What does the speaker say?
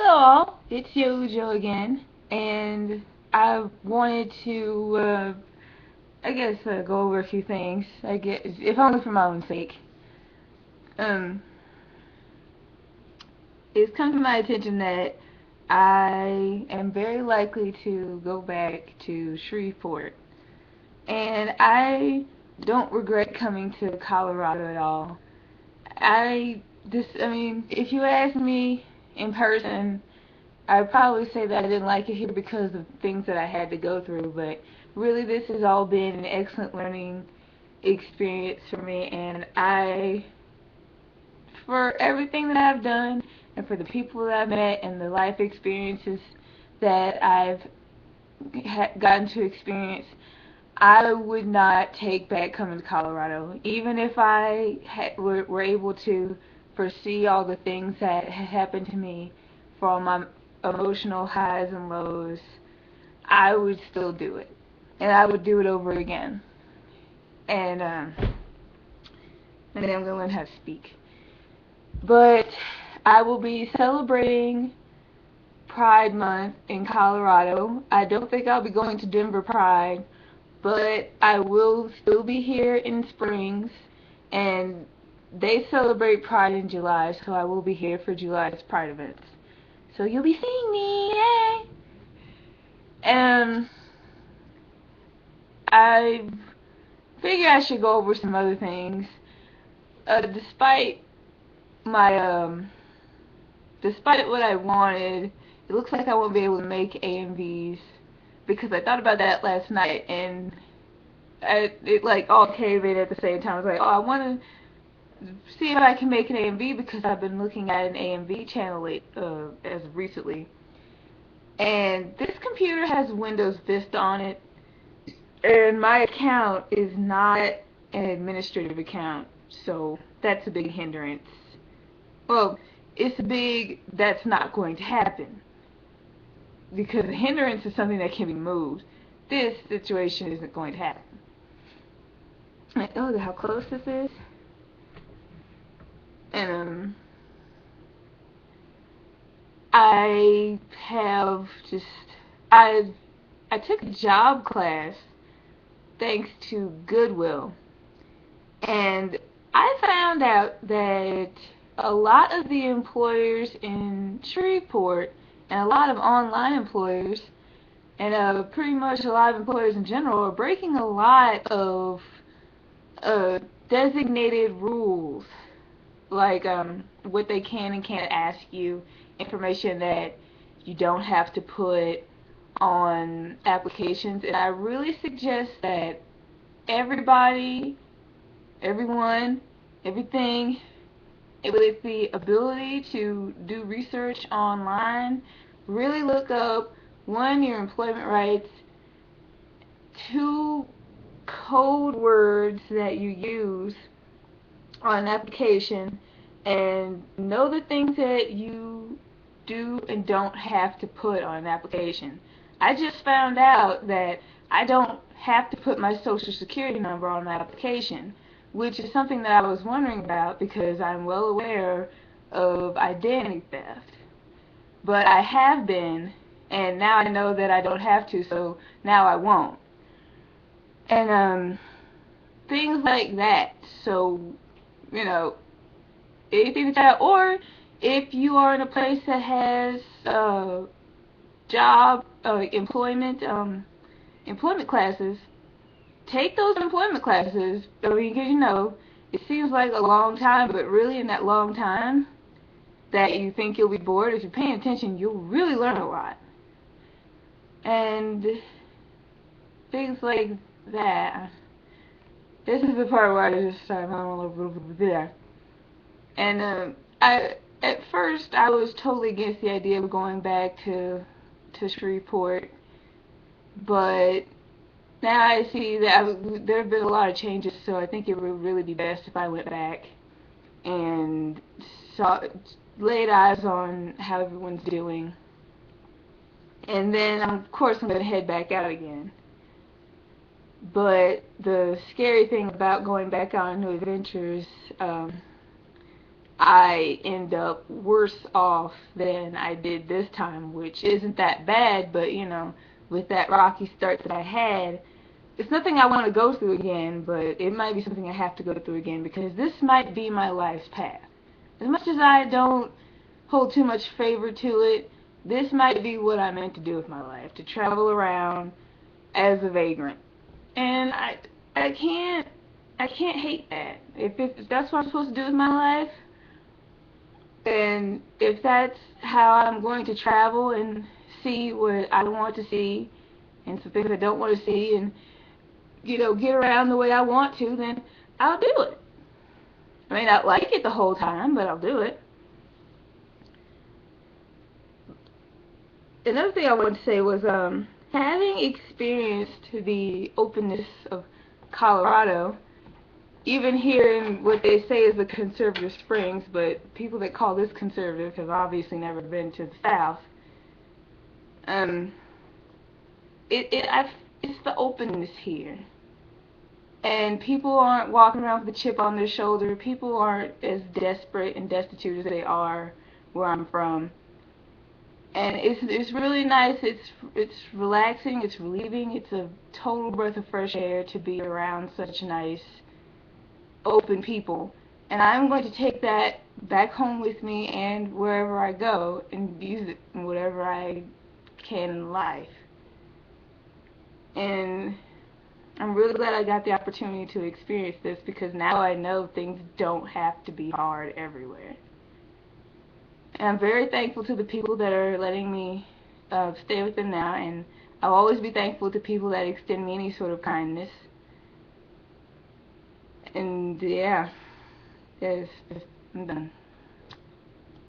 Hello all, it's Yojo again, and I wanted to, go over a few things. I guess, if only for my own sake. Um, it's come to my attention that I am very likely to go back to Shreveport, and I don't regret coming to Colorado at all. If you ask me in person, I'd probably say that I didn't like it here because of things that I had to go through, but really this has all been an excellent learning experience for me, and for everything that I've done, and for the people that I've met, and the life experiences that I've gotten to experience, I would not take back coming to Colorado, even if I were able to foresee all the things that had happened to me, for all my emotional highs and lows. I would still do it, and I would do it over again. And and then I'm gonna learn how to speak. But I will be celebrating Pride Month in Colorado. I don't think I'll be going to Denver Pride, but I will still be here in Springs, and they celebrate Pride in July, so I will be here for July's Pride events. So you'll be seeing me, yay! And I figure I should go over some other things. Despite my despite what I wanted, it looks like I won't be able to make AMVs because I thought about that last night, and it like all came in at the same time. I was like, oh, I want to see if I can make an AMV because I've been looking at an AMV channel as of recently, and this computer has Windows Vista on it, and my account is not an administrative account, so that's a big hindrance. Well, it's big that's not going to happen because a hindrance is something that can be moved. This situation isn't going to happen. Oh, how close this is. And I have just I I took a job class thanks to Goodwill, and I found out that a lot of the employers in Shreveport, and a lot of online employers, and pretty much a lot of employers in general, are breaking a lot of uh, designated rules, like what they can and can't ask you, information that you don't have to put on applications. And I really suggest that everybody, everyone, everything with the ability to do research online, really look up, one, your employment rights, two, code words that you use on an application, and know the things that you do and don't have to put on an application. I just found out that I don't have to put my social security number on the application, which is something that I was wondering about because I'm well aware of identity theft. But I have been, and now I know that I don't have to, so now I won't. And things like that. So, you know, anything that, or if you are in a place that has job, employment classes, take those employment classes. I mean, because it seems like a long time, but really in that long time that you think you'll be bored, if you're paying attention, you'll really learn a lot. And things like that. This is the part where I just started on a little bit there. And at first I was totally against the idea of going back to Shreveport, but now I see that there have been a lot of changes, so I think it would really be best if I went back and laid eyes on how everyone's doing. And then, of course, I'm going to head back out again. But the scary thing about going back on new adventures, I end up worse off than I did this time, which isn't that bad, but you know, with that rocky start that I had, it's nothing I want to go through again, but it might be something I have to go through again because this might be my life's path. As much as I don't hold too much favor to it, this might be what I'm meant to do with my life, to travel around as a vagrant. And I can't I can't hate that. If that's what I'm supposed to do with my life, and if that's how I'm going to travel and see what I want to see and some things I don't want to see and get around the way I want to, then I'll do it. I may not like it the whole time, but I'll do it. Another thing I wanted to say was having experienced the openness of Colorado, even here in what they say is the conservative Springs, but people that call this conservative have obviously never been to the South. Um, it's the openness here, and people aren't walking around with a chip on their shoulder. People aren't as desperate and destitute as they are where I'm from, and it's really nice. It's relaxing. It's relieving. It's a total breath of fresh air to be around such nice, open people. And I'm going to take that back home with me and wherever I go and use it in whatever I can in life. And I'm really glad I got the opportunity to experience this because now I know things don't have to be hard everywhere. And I'm very thankful to the people that are letting me stay with them now, and I'll always be thankful to people that extend me any sort of kindness. And yeah, yes, I'm done.